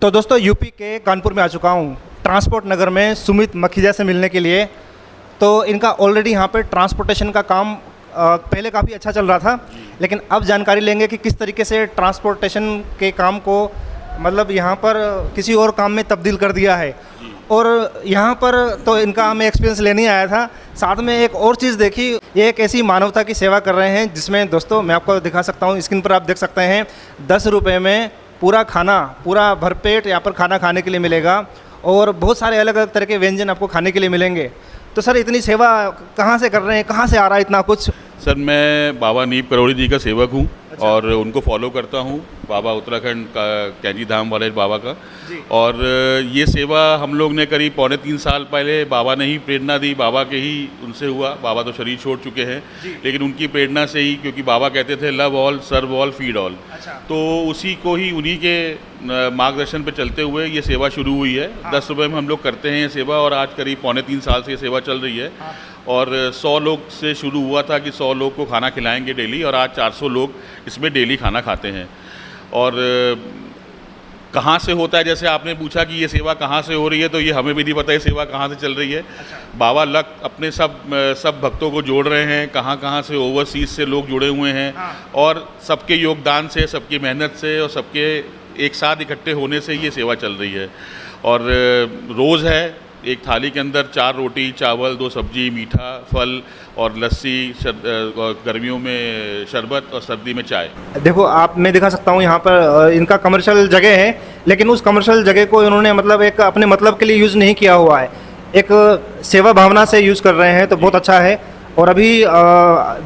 तो दोस्तों यूपी के कानपुर में आ चुका हूँ ट्रांसपोर्ट नगर में सुमित मखीजा से मिलने के लिए। तो इनका ऑलरेडी यहाँ पे ट्रांसपोर्टेशन का काम पहले काफ़ी अच्छा चल रहा था, लेकिन अब जानकारी लेंगे कि किस तरीके से ट्रांसपोर्टेशन के काम को मतलब यहाँ पर किसी और काम में तब्दील कर दिया है। और यहाँ पर तो इनका हमें एक्सपीरियंस लेने आया था, साथ में एक और चीज़ देखी, ये एक ऐसी मानवता की सेवा कर रहे हैं जिसमें दोस्तों मैं आपको दिखा सकता हूँ, स्क्रीन पर आप देख सकते हैं 10 रुपये में पूरा खाना, पूरा भरपेट यहाँ पर खाना खाने के लिए मिलेगा और बहुत सारे अलग अलग तरह के व्यंजन आपको खाने के लिए मिलेंगे। तो सर इतनी सेवा कहाँ से कर रहे हैं, कहाँ से आ रहा है इतना कुछ? सर मैं बाबा नीप करोड़ी जी का सेवक हूँ। अच्छा। और उनको फॉलो करता हूँ, बाबा उत्तराखंड का कैंची धाम वाले बाबा का। और ये सेवा हम लोग ने करीब 2.25 साल पहले बाबा ने ही प्रेरणा दी, बाबा के ही उनसे हुआ। बाबा तो शरीर छोड़ चुके हैं, लेकिन उनकी प्रेरणा से ही, क्योंकि बाबा कहते थे लव ऑल, सर्व ऑल, फीड ऑल। अच्छा। तो उसी को ही, उन्हीं के मार्गदर्शन पर चलते हुए ये सेवा शुरू हुई है। 10 रुपये में हम लोग करते हैं ये सेवा, और आज करीब 2.25 साल से ये सेवा चल रही है। और 100 लोग से शुरू हुआ था कि 100 लोग को खाना खिलाएंगे डेली, और आज 400 लोग इसमें डेली खाना खाते हैं। और कहाँ से होता है, जैसे आपने पूछा कि ये सेवा कहाँ से हो रही है, तो ये हमें भी नहीं पता ये सेवा कहाँ से चल रही है। अच्छा। बाबा लक अपने सब भक्तों को जोड़ रहे हैं, कहाँ कहाँ से ओवरसीज से लोग जुड़े हुए हैं। हाँ। और सबके योगदान से, सबकी मेहनत से और सबके एक साथ इकट्ठे होने से ये सेवा चल रही है। और रोज़ है, एक थाली के अंदर 4 रोटी, चावल, 2 सब्जी, मीठा, फल और लस्सी, गर्मियों में शरबत और सर्दी में चाय। देखो आप, मैं दिखा सकता हूँ यहाँ पर इनका कमर्शियल जगह है, लेकिन उस कमर्शियल जगह को इन्होंने मतलब एक अपने मतलब के लिए यूज़ नहीं किया हुआ है, एक सेवा भावना से यूज़ कर रहे हैं, तो बहुत अच्छा है। और अभी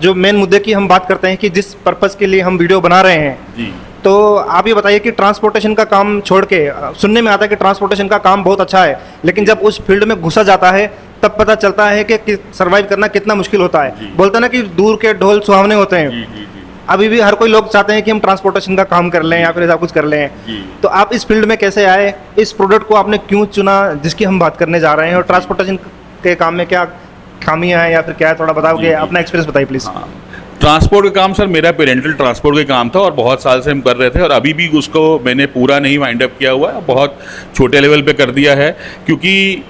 जो मेन मुद्दे की हम बात करते हैं कि जिस पर्पज़ के लिए हम वीडियो बना रहे हैं जी, तो आप ये बताइए कि ट्रांसपोर्टेशन का काम छोड़ के, सुनने में आता है कि ट्रांसपोर्टेशन का काम बहुत अच्छा है, लेकिन जब उस फील्ड में घुसा जाता है तब पता चलता है कि सर्वाइव करना कितना मुश्किल होता है। बोलते हैं ना कि दूर के ढोल सुहावने होते हैं। जी। अभी भी हर कोई लोग चाहते हैं कि हम ट्रांसपोर्टेशन का काम कर लें या फिर ऐसा कुछ कर लें। तो आप इस फील्ड में कैसे आए, इस प्रोडक्ट को आपने क्यों चुना जिसकी हम बात करने जा रहे हैं, और ट्रांसपोर्टेशन के काम में क्या खामियां हैं या फिर क्या है, थोड़ा बताओगे? अपना एक्सपीरियंस बताइए प्लीज़। ट्रांसपोर्ट का काम सर मेरा पेरेंटल ट्रांसपोर्ट का काम था, और बहुत साल से हम कर रहे थे, और अभी भी उसको मैंने पूरा नहीं वाइंड अप किया हुआ है, बहुत छोटे लेवल पे कर दिया है, क्योंकि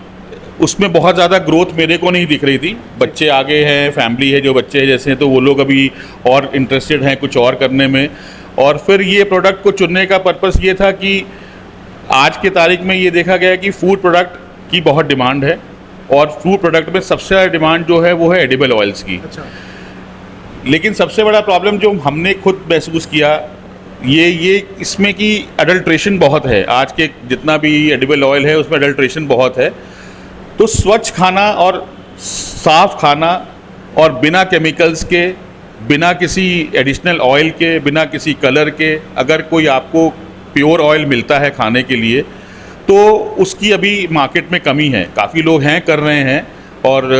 उसमें बहुत ज़्यादा ग्रोथ मेरे को नहीं दिख रही थी। बच्चे आगे हैं, फैमिली है, जो बच्चे हैं जैसे, तो वो लोग अभी और इंटरेस्टेड हैं कुछ और करने में। और फिर ये प्रोडक्ट को चुनने का पर्पस ये था कि आज के तारीख में ये देखा गया कि फूड प्रोडक्ट की बहुत डिमांड है, और फूड प्रोडक्ट में सबसे ज़्यादा डिमांड जो है वो है एडिबल ऑयल्स की। अच्छा। लेकिन सबसे बड़ा प्रॉब्लम जो हमने खुद महसूस किया, ये इसमें कि अडल्ट्रेशन बहुत है। आज के जितना भी एडिबल ऑयल है उसमें अडल्ट्रेशन बहुत है। तो स्वच्छ खाना और साफ़ खाना, और बिना केमिकल्स के, बिना किसी एडिशनल ऑयल के, बिना किसी कलर के, अगर कोई आपको प्योर ऑयल मिलता है खाने के लिए, तो उसकी अभी मार्केट में कमी है। काफ़ी लोग हैं, कर रहे हैं, और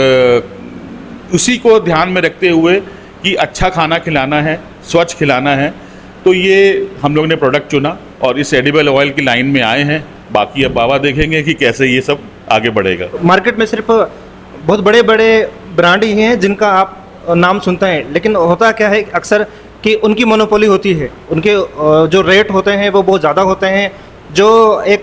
उसी को ध्यान में रखते हुए कि अच्छा खाना खिलाना है, स्वच्छ खिलाना है, तो ये हम लोग ने प्रोडक्ट चुना और इस एडिबल ऑयल की लाइन में आए हैं। बाकी अब बाबा देखेंगे कि कैसे ये सब आगे बढ़ेगा। मार्केट में सिर्फ बहुत बड़े बड़े ब्रांड ही हैं जिनका आप नाम सुनते हैं, लेकिन होता क्या है अक्सर कि उनकी मोनोपोली होती है, उनके जो रेट होते हैं वो बहुत ज़्यादा होते हैं। जो एक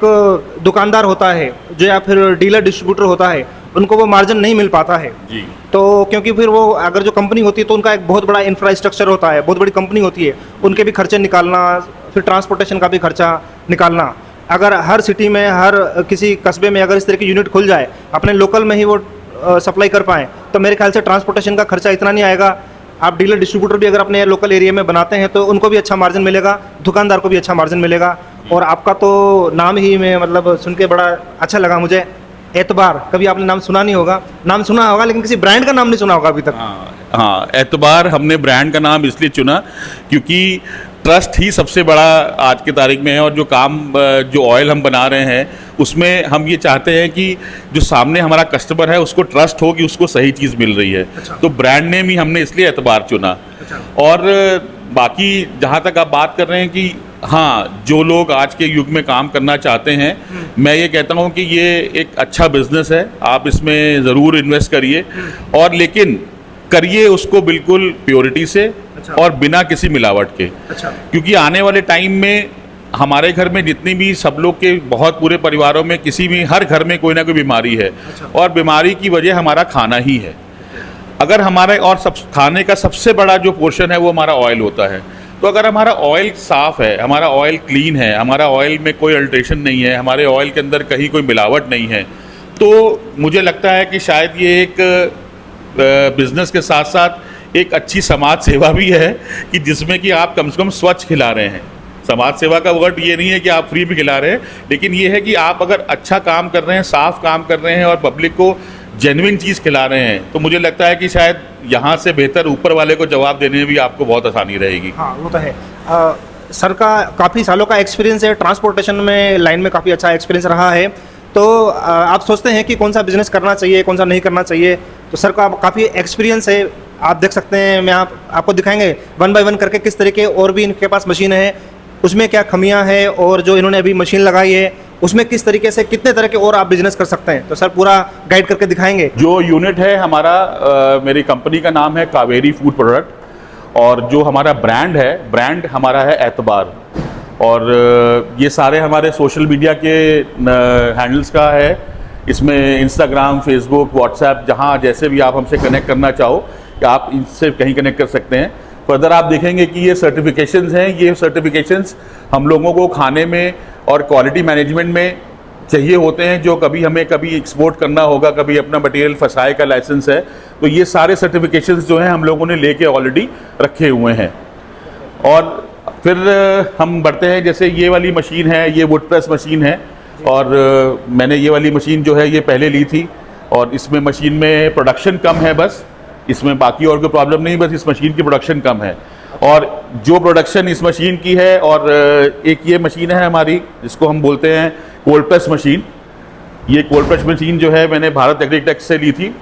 दुकानदार होता है, जो या फिर डीलर डिस्ट्रीब्यूटर होता है, उनको वो मार्जिन नहीं मिल पाता है जी। तो क्योंकि फिर वो अगर जो कंपनी होती है तो उनका एक बहुत बड़ा इंफ्रास्ट्रक्चर होता है, बहुत बड़ी कंपनी होती है, उनके भी खर्चे निकालना, फिर ट्रांसपोर्टेशन का भी खर्चा निकालना। अगर हर सिटी में, हर किसी कस्बे में अगर इस तरह की यूनिट खुल जाए, अपने लोकल में ही वो सप्लाई कर पाएँ, तो मेरे ख्याल से ट्रांसपोर्टेशन का खर्चा इतना नहीं आएगा। आप डीलर डिस्ट्रीब्यूटर भी अगर अपने लोकल एरिया में बनाते हैं तो उनको भी अच्छा मार्जिन मिलेगा, दुकानदार को भी अच्छा मार्जिन मिलेगा। और आपका तो नाम ही में मतलब सुन के बड़ा अच्छा लगा मुझे, एतबार। कभी आपने नाम सुना नहीं होगा, नाम सुना होगा लेकिन किसी ब्रांड का नाम नहीं सुना होगा अभी तक। हाँ, एतबार हमने ब्रांड का नाम इसलिए चुना क्योंकि ट्रस्ट ही सबसे बड़ा आज की तारीख में है। और जो ऑयल हम बना रहे हैं उसमें हम ये चाहते हैं कि जो सामने हमारा कस्टमर है उसको ट्रस्ट हो कि उसको सही चीज़ मिल रही है। अच्छा। तो ब्रांड नेम ही हमने इसलिए एतबार चुना। अच्छा। और बाकी जहाँ तक आप बात कर रहे हैं कि हाँ, जो लोग आज के युग में काम करना चाहते हैं, मैं ये कहता हूँ कि ये एक अच्छा बिजनेस है, आप इसमें ज़रूर इन्वेस्ट करिए, और लेकिन करिए उसको बिल्कुल प्योरिटी से। अच्छा। और बिना किसी मिलावट के। अच्छा। क्योंकि आने वाले टाइम में हमारे घर में जितनी भी सब लोग के बहुत पूरे परिवारों में किसी भी हर घर में कोई ना कोई बीमारी है। और बीमारी की वजह हमारा खाना ही है। अगर हमारे और सब खाने का सबसे बड़ा जो पोर्शन है वो हमारा ऑयल होता है। तो अगर हमारा ऑयल साफ़ है, हमारा ऑयल क्लीन है, हमारा ऑयल में कोई अल्ट्रेशन नहीं है, हमारे ऑयल के अंदर कहीं कोई मिलावट नहीं है, तो मुझे लगता है कि शायद ये एक बिज़नेस के साथ साथ एक अच्छी समाज सेवा भी है कि जिसमें कि आप कम से कम स्वच्छ खिला रहे हैं। समाज सेवा का वर्ड ये नहीं है कि आप फ्री में खिला रहे हैं, लेकिन ये है कि आप अगर अच्छा काम कर रहे हैं, साफ़ काम कर रहे हैं और पब्लिक को जेन्युइन चीज़ खिला रहे हैं, तो मुझे लगता है कि शायद यहाँ से बेहतर ऊपर वाले को जवाब देने में भी आपको बहुत आसानी रहेगी। हाँ, वो तो है। सर का काफ़ी सालों का एक्सपीरियंस है, ट्रांसपोर्टेशन में लाइन में काफ़ी अच्छा एक्सपीरियंस रहा है। तो आप सोचते हैं कि कौन सा बिज़नेस करना चाहिए, कौन सा नहीं करना चाहिए? तो सर का काफ़ी एक्सपीरियंस है, आप देख सकते हैं। मैं आपको दिखाएंगे 1 बाय 1 करके किस तरीके और भी इनके पास मशीन है, उसमें क्या खमियां हैं, और जो इन्होंने अभी मशीन लगाई है उसमें किस तरीके से कितने तरह के और आप बिजनेस कर सकते हैं। तो सर पूरा गाइड करके दिखाएंगे। जो यूनिट है हमारा, मेरी कंपनी का नाम है कावेरी फूड प्रोडक्ट, और जो हमारा ब्रांड हमारा है एतबार। और ये सारे हमारे सोशल मीडिया के हैंडल्स का है। इसमें इंस्टाग्राम, फेसबुक, व्हाट्सएप, जहाँ जैसे भी आप हमसे कनेक्ट करना चाहो कि आप इनसे कहीं कनेक्ट कर सकते हैं। फर्दर आप देखेंगे कि ये सर्टिफिकेशंस हैं। ये सर्टिफिकेशंस हम लोगों को खाने में और क्वालिटी मैनेजमेंट में चाहिए होते हैं। जो कभी हमें एक्सपोर्ट करना होगा, कभी अपना मटेरियल फंसाए का लाइसेंस है, तो ये सारे सर्टिफिकेशंस जो हैं हम लोगों ने लेके ऑलरेडी रखे हुए हैं। और फिर हम बढ़ते हैं, जैसे ये वाली मशीन है, ये वुड प्रेस मशीन है। और मैंने ये वाली मशीन जो है ये पहले ली थी, और इसमें मशीन में प्रोडक्शन कम है, बस इसमें बाकी और कोई प्रॉब्लम नहीं, बस इस मशीन की प्रोडक्शन कम है। और जो प्रोडक्शन इस मशीन की है, और एक ये मशीन है हमारी जिसको हम बोलते हैं कोल्ड प्रेस मशीन। ये कोल्ड प्रेस मशीन जो है मैंने भारत एग्रीटेक से ली थी,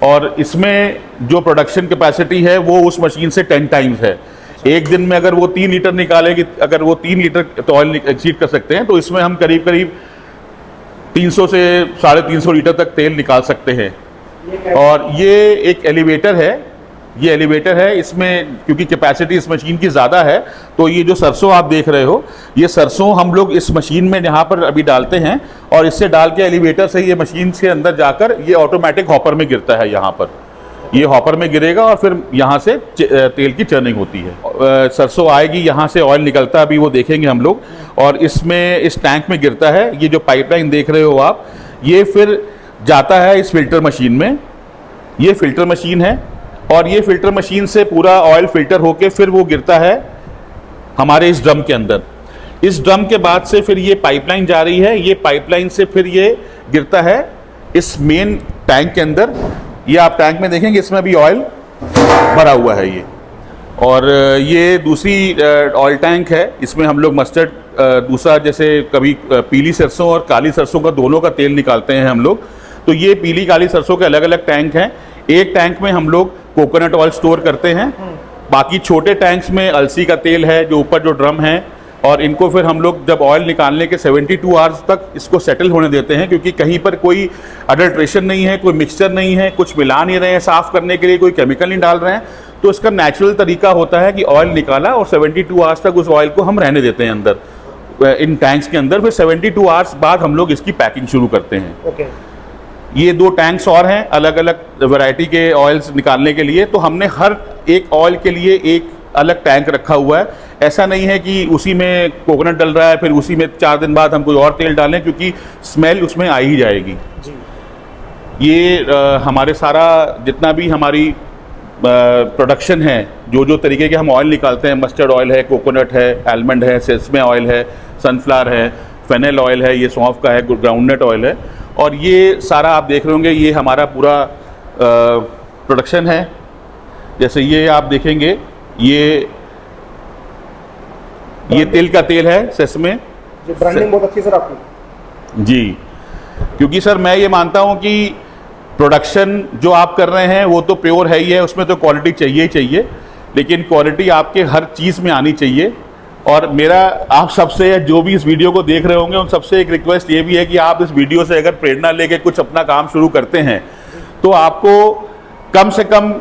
और इसमें जो प्रोडक्शन कैपेसिटी है वो उस मशीन से 10 टाइम्स है। एक दिन में अगर वो 3 लीटर निकालेगी, अगर वो 3 लीटर ऑयल एक्सीड कर सकते हैं, तो इसमें हम करीब 300 से 350 लीटर तक तेल निकाल सकते हैं। और ये एक एलिवेटर है, ये एलिवेटर है। इसमें क्योंकि कैपेसिटी इस मशीन की ज़्यादा है, तो ये जो सरसों आप देख रहे हो, ये सरसों हम लोग इस मशीन में यहाँ पर अभी डालते हैं, और इससे डाल के एलिवेटर से ये मशीन के अंदर जाकर ये ऑटोमेटिक हॉपर में गिरता है। यहाँ पर ये हॉपर में गिरेगा और फिर यहाँ से तेल की चर्निंग होती है। सरसों आएगी, यहाँ से ऑयल निकलता है, अभी वो देखेंगे हम लोग। और इसमें इस टैंक में गिरता है। ये जो पाइपलाइन देख रहे हो आप, ये फिर जाता है इस फिल्टर मशीन में। ये फिल्टर मशीन है, और ये फिल्टर मशीन से पूरा ऑयल फिल्टर होके फिर वो गिरता है हमारे इस ड्रम के अंदर। इस ड्रम के बाद से फिर ये पाइपलाइन जा रही है, ये पाइपलाइन से फिर ये गिरता है इस मेन टैंक के अंदर। ये आप टैंक में देखेंगे, इसमें भी ऑयल भरा हुआ है ये। और ये दूसरी ऑयल टैंक है, इसमें हम लोग मस्टर्ड, दूसरा जैसे कभी पीली सरसों और काली सरसों का दोनों का तेल निकालते हैं हम लोग। तो ये पीली काली सरसों के अलग अलग टैंक हैं। एक टैंक में हम लोग कोकोनट ऑयल स्टोर करते हैं, बाकी छोटे टैंक्स में अलसी का तेल है, जो ऊपर जो ड्रम है। और इनको फिर हम लोग जब ऑयल निकालने के 72 आवर्स तक इसको सेटल होने देते हैं, क्योंकि कहीं पर कोई अडल्ट्रेशन नहीं है, कोई मिक्सचर नहीं है, कुछ मिला नहीं रहे हैं साफ़ करने के लिए, कोई केमिकल नहीं डाल रहे हैं। तो इसका नेचुरल तरीका होता है कि ऑयल निकाला और 72 आवर्स तक उस ऑयल को हम रहने देते हैं अंदर इन टैंक्स के अंदर। फिर 72 आवर्स बाद हम लोग इसकी पैकिंग शुरू करते हैं। ओके। ये 2 टैंक्स और हैं अलग अलग वैरायटी के ऑयल्स निकालने के लिए। तो हमने हर एक ऑयल के लिए एक अलग टैंक रखा हुआ है। ऐसा नहीं है कि उसी में कोकोनट डल रहा है फिर उसी में 4 दिन बाद हम कोई और तेल डालें, क्योंकि स्मेल उसमें आ ही जाएगी जी। ये हमारे सारा जितना भी हमारी प्रोडक्शन है, जो तरीके के हम ऑयल निकालते हैं, मस्टर्ड ऑयल है, कोकोनट है, आलमंड है, सेसमे ऑयल है, सनफ्लावर है, फेनेल ऑयल है, ये सौंफ का है, ग्राउंडनट ऑयल है। और ये सारा आप देख रहे होंगे, ये हमारा पूरा प्रोडक्शन है। जैसे ये आप देखेंगे, ये तिल का तेल है, सेसमे। ब्रांडिंग बहुत अच्छी सर आपकी जी। क्योंकि सर मैं ये मानता हूँ कि प्रोडक्शन जो आप कर रहे हैं वो तो प्योर है ही है, उसमें तो क्वालिटी चाहिए ही चाहिए, लेकिन क्वालिटी आपके हर चीज़ में आनी चाहिए। और मेरा आप सबसे, जो भी इस वीडियो को देख रहे होंगे, उन सबसे एक रिक्वेस्ट ये भी है कि आप इस वीडियो से अगर प्रेरणा लेके कुछ अपना काम शुरू करते हैं, तो आपको कम से कम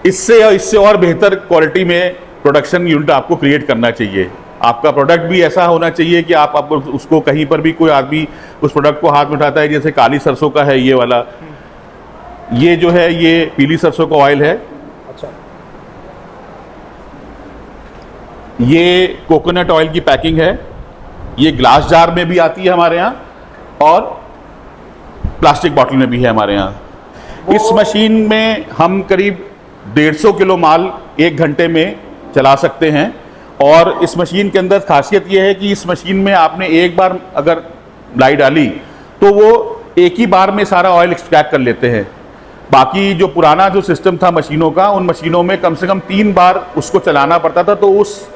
इससे और बेहतर क्वालिटी में प्रोडक्शन यूनिट आपको क्रिएट करना चाहिए। आपका प्रोडक्ट भी ऐसा होना चाहिए कि आप उसको कहीं पर भी कोई आदमी उस प्रोडक्ट को हाथ में उठाता है, जैसे काली सरसों का है ये वाला, ये जो है ये पीली सरसों का ऑयल है, अच्छा, ये कोकोनट ऑयल की पैकिंग है, ये ग्लास जार में भी आती है हमारे यहाँ और प्लास्टिक बॉटल में भी है हमारे यहाँ। इस मशीन में हम करीब 150 किलो माल 1 घंटे में चला सकते हैं। और इस मशीन के अंदर खासियत यह है कि इस मशीन में आपने एक बार अगर लाई डाली तो वो एक ही बार में सारा ऑयल एक्सट्रैक्ट कर लेते हैं। बाकी जो पुराना जो सिस्टम था मशीनों का, उन मशीनों में कम से कम 3 बार उसको चलाना पड़ता था, तो उस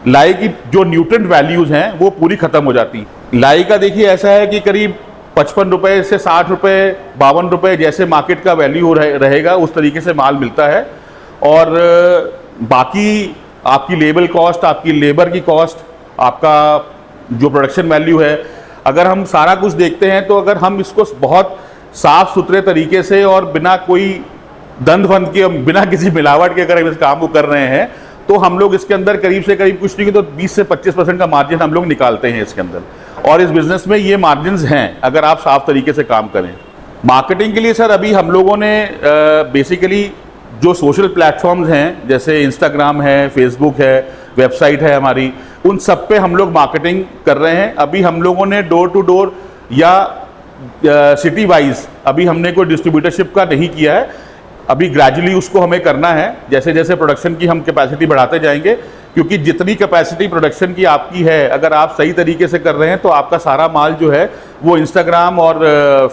लाई की जो न्यूट्रिएंट वैल्यूज हैं वो पूरी खत्म हो जाती। लाई का देखिए ऐसा है कि करीब 55 रुपये से 60 रुपये 52 रुपये जैसे मार्केट का वैल्यू रहेगा उस तरीके से माल मिलता है। और बाकी आपकी लेबर कॉस्ट, आपकी लेबर की कॉस्ट, आपका जो प्रोडक्शन वैल्यू है, अगर हम सारा कुछ देखते हैं तो अगर हम इसको बहुत साफ सुथरे तरीके से और बिना कोई दंड फंद के, बिना किसी मिलावट के अगर हम इस काम को कर रहे हैं तो हम लोग इसके अंदर करीब से करीब कुछ नहीं तो 20 से 25% का मार्जिन हम लोग निकालते हैं इसके अंदर। और इस बिजनेस में ये मार्जिन्स हैं अगर आप साफ तरीके से काम करें। मार्केटिंग के लिए सर अभी हम लोगों ने बेसिकली जो सोशल प्लेटफॉर्म्स हैं जैसे इंस्टाग्राम है, फेसबुक है, वेबसाइट है हमारी, उन सब पे हम लोग मार्केटिंग कर रहे हैं। अभी हम लोगों ने डोर टू डोर या सिटी वाइज अभी हमने कोई डिस्ट्रीब्यूटरशिप का नहीं किया है। अभी ग्रेजुअली उसको हमें करना है, जैसे जैसे प्रोडक्शन की हम कैपेसिटी बढ़ाते जाएंगे, क्योंकि जितनी कैपेसिटी प्रोडक्शन की आपकी है अगर आप सही तरीके से कर रहे हैं तो आपका सारा माल जो है वो इंस्टाग्राम और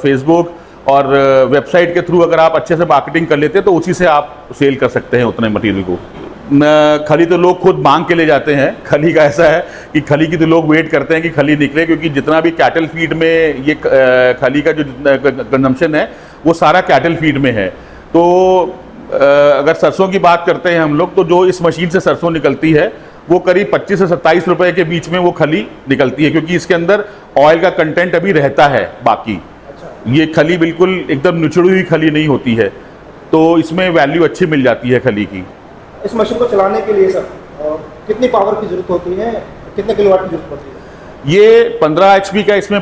फेसबुक और वेबसाइट के थ्रू अगर आप अच्छे से मार्केटिंग कर लेते हैं तो उसी से आप सेल कर सकते हैं उतने मटेरियल को। खली तो लोग खुद मांग के ले जाते हैं। खली का ऐसा है कि खली की तो लोग वेट करते हैं कि खली निकले, क्योंकि जितना भी कैटल फीड में ये खली का जो कंजम्पशन है वो सारा कैटल फीड में है। तो अगर सरसों की बात करते हैं हम लोग, तो जो इस मशीन से सरसों निकलती है वो करीब 25 से 27 रुपए के बीच में वो खली निकलती है, क्योंकि इसके अंदर ऑयल का कंटेंट अभी रहता है। बाकी ये खली बिल्कुल एकदम निचड़ी हुई खली नहीं होती है, तो इसमें वैल्यू अच्छी मिल जाती है खली की। इस मशीन को चलाने के लिए सर कितनी पावर की जरूरत होती है, कितने किलोवाट की जरूरत होती है? ये 15 HP का इसमें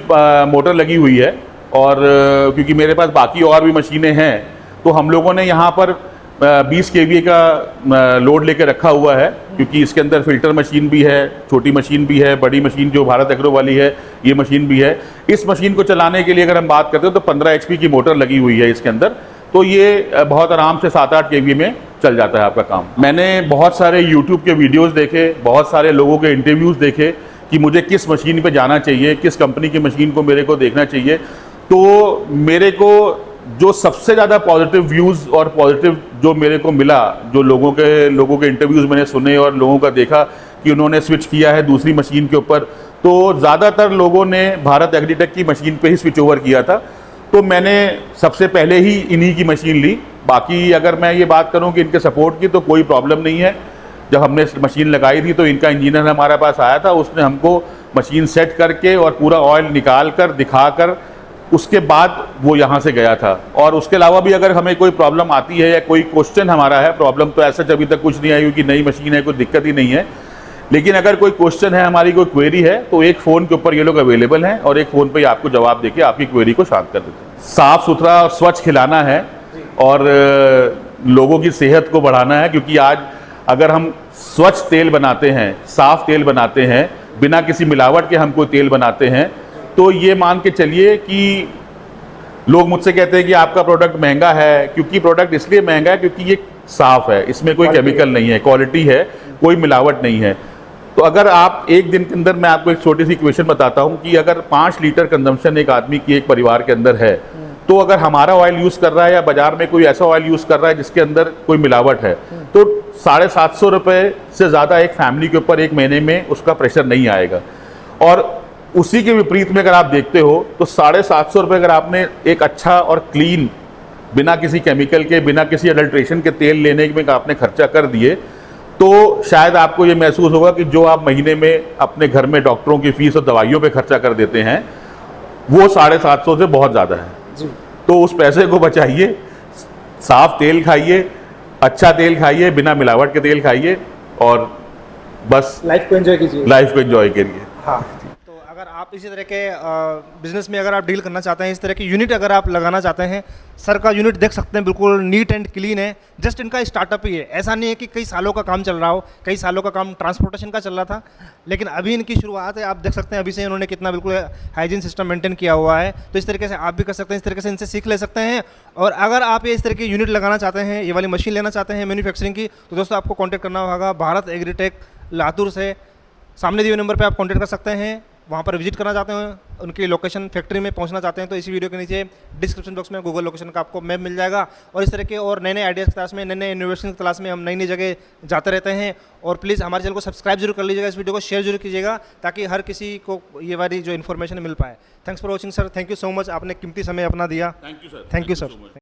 मोटर लगी हुई है। और क्योंकि मेरे पास बाकी और भी मशीनें हैं तो हम लोगों ने यहाँ पर 20 kVA का लोड लेके रखा हुआ है, क्योंकि इसके अंदर फिल्टर मशीन भी है, छोटी मशीन भी है, बड़ी मशीन जो भारत एग्रो वाली है ये मशीन भी है। इस मशीन को चलाने के लिए अगर हम बात करते हो तो 15 HP की मोटर लगी हुई है इसके अंदर, तो ये बहुत आराम से 7-8 kVA में चल जाता है आपका काम। मैंने बहुत सारे YouTube के वीडियोज़ देखे, बहुत सारे लोगों के इंटरव्यूज़ देखे कि मुझे किस मशीन पर जाना चाहिए, किस कंपनी की मशीन को मेरे को देखना चाहिए। तो मेरे को जो सबसे ज़्यादा पॉजिटिव व्यूज़ और पॉजिटिव जो मेरे को मिला, जो लोगों के इंटरव्यूज़ मैंने सुने और लोगों का देखा कि उन्होंने स्विच किया है दूसरी मशीन के ऊपर, तो ज़्यादातर लोगों ने भारत एग्रीटेक की मशीन पे ही स्विच ओवर किया था। तो मैंने सबसे पहले ही इन्हीं की मशीन ली। बाकी अगर मैं ये बात करूँ कि इनके सपोर्ट की, तो कोई प्रॉब्लम नहीं है। जब हमने मशीन लगाई थी तो इनका इंजीनियर हमारे पास आया था, उसने हमको मशीन सेट करके और पूरा ऑयल निकाल कर दिखा कर उसके बाद वो यहाँ से गया था। और उसके अलावा भी अगर हमें कोई प्रॉब्लम आती है या कोई क्वेश्चन हमारा है, प्रॉब्लम तो ऐसा अभी तक कुछ नहीं आई, क्योंकि नई मशीन है, कोई दिक्कत ही नहीं है। लेकिन अगर कोई क्वेश्चन है, हमारी कोई क्वेरी है, तो एक फ़ोन के ऊपर ये लोग अवेलेबल हैं और एक फ़ोन पे ही आपको जवाब देके आपकी क्वेरी को शांत कर देते हैं। साफ़ सुथरा और स्वच्छ खिलाना है और लोगों की सेहत को बढ़ाना है, क्योंकि आज अगर हम स्वच्छ तेल बनाते हैं, साफ़ तेल बनाते हैं, बिना किसी मिलावट के हम कोई तेल बनाते हैं, तो ये मान के चलिए कि लोग मुझसे कहते हैं कि आपका प्रोडक्ट महंगा है। क्योंकि प्रोडक्ट इसलिए महंगा है क्योंकि ये साफ़ है, इसमें कोई केमिकल नहीं है, क्वालिटी है, कोई मिलावट नहीं है। तो अगर आप एक दिन के अंदर, मैं आपको एक छोटी सी इक्वेशन बताता हूँ कि अगर 5 लीटर कंजम्पशन एक आदमी की एक परिवार के अंदर है, तो अगर हमारा ऑयल यूज़ कर रहा है या बाजार में कोई ऐसा ऑयल यूज़ कर रहा है जिसके अंदर कोई मिलावट है, तो 750 रुपये से ज़्यादा एक फैमिली के ऊपर एक महीने में उसका प्रेशर नहीं आएगा। और उसी के विपरीत में अगर आप देखते हो तो 750 रुपये अगर आपने एक अच्छा और क्लीन, बिना किसी केमिकल के, बिना किसी अडल्ट्रेशन के तेल लेने में आपने खर्चा कर दिए, तो शायद आपको ये महसूस होगा कि जो आप महीने में अपने घर में डॉक्टरों की फीस और दवाइयों पे खर्चा कर देते हैं वो 750 से बहुत ज़्यादा है जी। तो उस पैसे को बचाइए, साफ तेल खाइए, अच्छा तेल खाइए, बिना मिलावट के तेल खाइए और बस लाइफ को एंजॉय कीजिए। लाइफ को एंजॉय करिए। हाँ, तो अगर आप इसी तरह के बिजनेस में अगर आप डील करना चाहते हैं, इस तरह की यूनिट अगर आप लगाना चाहते हैं, सर का यूनिट देख सकते हैं, बिल्कुल नीट एंड क्लीन है। जस्ट इनका स्टार्टअप ही है, ऐसा नहीं है कि कई सालों का काम चल रहा हो, कई सालों का काम ट्रांसपोर्टेशन का चल रहा था, लेकिन अभी इनकी शुरुआत है। आप देख सकते हैं अभी से इन्होंने कितना बिल्कुल हाइजीन सिस्टम मेंटेन किया हुआ है। तो इस तरीके से आप भी कर सकते हैं, इस तरीके से इनसे सीख ले सकते हैं। और अगर आप ये इस तरह की यूनिट लगाना चाहते हैं, ये वाली मशीन लेना चाहते हैं मैन्युफैक्चरिंग की, तो दोस्तों आपको कॉन्टैक्ट करना होगा भारत एग्रीटेक लातूर से। सामने दिए हुए नंबर पे आप कॉन्टैक्ट कर सकते हैं। वहाँ पर विजिट करना चाहते हैं, उनकी लोकेशन फैक्ट्री में पहुँचना चाहते हैं, तो इसी वीडियो के नीचे डिस्क्रिप्शन बॉक्स में गूगल लोकेशन का आपको मैप मिल जाएगा। और इस तरह के और नए नए आइडियाज़ की तलाश में, नए नए इनोवेशन की तलाश में हम नई नई जगह जाते रहते हैं। और प्लीज़ हमारे चैनल को सब्सक्राइब जरूर कर लीजिएगा, इस वीडियो को शेयर जरूर कीजिएगा, ताकि हर किसी को ये वाली जो इन्फॉर्मेशन मिल पाए। Thanks for watching sir, thank you so much, आपने कीमती समय अपना दिया। Thank you sir. Thank you sir.